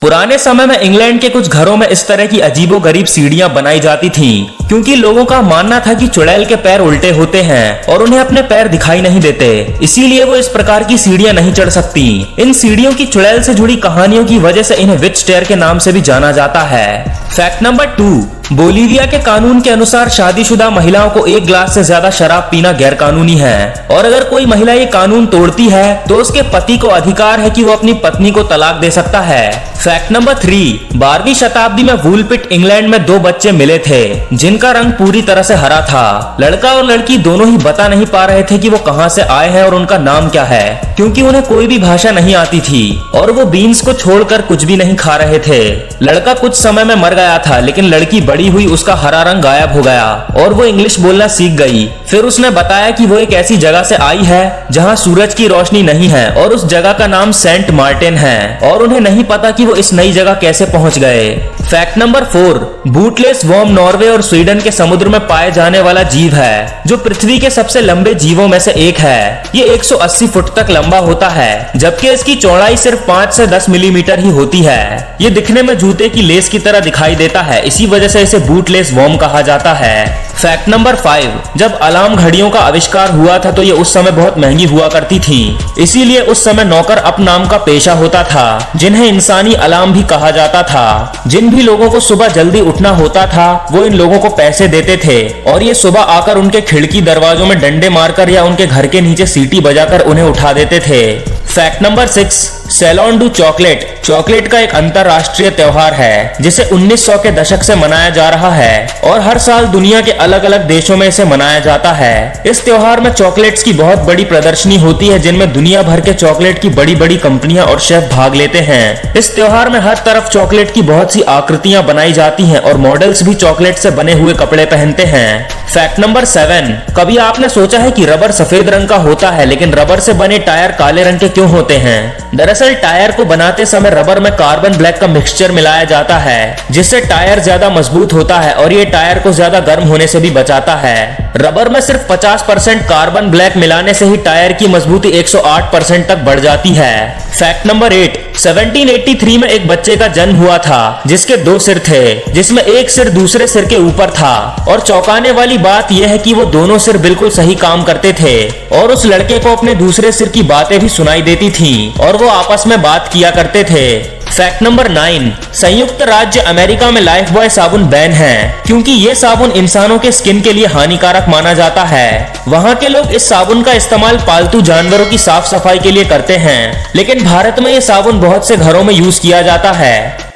पुराने समय में इंग्लैंड के कुछ घरों में इस तरह की अजीबोगरीब सीढ़ियां बनाई जाती थीं, क्योंकि लोगों का मानना था कि चुड़ैल के पैर उल्टे होते हैं और उन्हें अपने पैर दिखाई नहीं देते, इसीलिए वो इस प्रकार की सीढ़ियां नहीं चढ़ सकती। इन सीढ़ियों की चुड़ैल से जुड़ी कहानियों की वजह से इन्हें विच स्टेयर के नाम से भी जाना जाता है। फैक्ट नंबर 2, बोलीविया के कानून के अनुसार शादीशुदा महिलाओं को 1 ग्लास से ज्यादा शराब पीना गैर कानूनी है, और अगर कोई महिला ये कानून तोड़ती है तो उसके पति को अधिकार है कि वो अपनी पत्नी को तलाक दे सकता है। फैक्ट नंबर 3, 12वीं शताब्दी में वुलपिट इंग्लैंड में 2 बच्चे मिले थे जिनका रंग पूरी तरह से हरा था। लड़का और लड़की दोनों ही बता नहीं पा रहे थे कि वो कहां से आए हैं और उनका नाम क्या है, क्योंकि उन्हें कोई भी भाषा नहीं आती थी और वो बीन्स को छोड़कर कुछ भी नहीं खा रहे थे। लड़का कुछ समय में मर गया था, लेकिन लड़की बड़ी हुई उसका हरा रंग गायब हो गया और वो इंग्लिश बोलना सीख गई। फिर उसने बताया कि वो एक ऐसी जगह से आई है जहां सूरज की रोशनी नहीं है और उस जगह का नाम सेंट मार्टिन है, और उन्हें नहीं पता कि वो इस नई जगह कैसे पहुंच गए। फैक्ट नंबर 4, बूटलेस वर्म नॉर्वे और स्वीडन के समुद्र में पाए जाने वाला जीव है जो पृथ्वी के सबसे लंबे जीवों में से एक है। ये 180 फुट तक लंबा होता है, जबकि इसकी चौड़ाई सिर्फ 5 से 10 मिलीमीटर ही होती है। ये दिखने में जूते की लेस की तरह दिखाई देता है, इसी वजह से इसे बूटलेस वर्म कहा जाता है। फैक्ट नंबर 5, जब अलार्म घड़ियों का आविष्कार हुआ था तो ये उस समय बहुत महंगी हुआ करती थी, इसीलिए उस समय नौकर अप नाम का पेशा होता था जिन्हें इंसानी अलार्म भी कहा जाता था। जिन भी लोगों को सुबह जल्दी उठना होता था वो इन लोगों को पैसे देते थे और ये सुबह आकर उनके खिड़की दरवाजों में डंडे मारकर या उनके घर के नीचे सीटी बजाकर उन्हें उठा देते थे। Fact number 6, Salon du Chocolat chocolate का एक अंतरराष्ट्रीय त्योहार है जिसे 1900 के दशक से मनाया जा रहा है और हर साल दुनिया के अलग अलग देशों में इसे मनाया जाता है। इस त्योहार में चॉकलेट्स की बहुत बड़ी प्रदर्शनी होती है जिनमें दुनिया भर के चॉकलेट की बड़ी बड़ी कंपनियां और शेफ भाग लेते हैं। इस त्योहार में हर तरफ चॉकलेट की बहुत सी आकृतियां बनाई जाती हैं और मॉडल्स भी चॉकलेट से बने हुए कपड़े पहनते हैं। फैक्ट नंबर 7, कभी आपने सोचा है कि रबर सफेद रंग का होता है लेकिन रबर से बने टायर काले रंग के क्यों होते हैं? दरअसल टायर को बनाते समय रबर में कार्बन ब्लैक का मिक्सचर मिलाया जाता है जिससे टायर ज्यादा मजबूत होता है और ये टायर को ज्यादा गर्म होने से भी बचाता है। रबर में सिर्फ 50% कार्बन ब्लैक मिलाने से ही टायर की मजबूती 108% तक बढ़ जाती है। फैक्ट नंबर 8, 1783 में एक बच्चे का जन्म हुआ था जिसके 2 सिर थे, जिसमें एक सिर दूसरे सिर के ऊपर था, और चौंकाने वाली बात यह है कि वो दोनों सिर बिल्कुल सही काम करते थे और उस लड़के को अपने दूसरे सिर की बातें भी सुनाई देती थीं और वो आपस में बात किया करते थे। फैक्ट नंबर 9, संयुक्त राज्य अमेरिका में लाइफ बॉय साबुन बैन है क्योंकि ये साबुन इंसानों के स्किन के लिए हानिकारक माना जाता है। वहाँ के लोग इस साबुन का इस्तेमाल पालतू जानवरों की साफ सफाई के लिए करते हैं, लेकिन भारत में ये साबुन बहुत से घरों में यूज किया जाता है।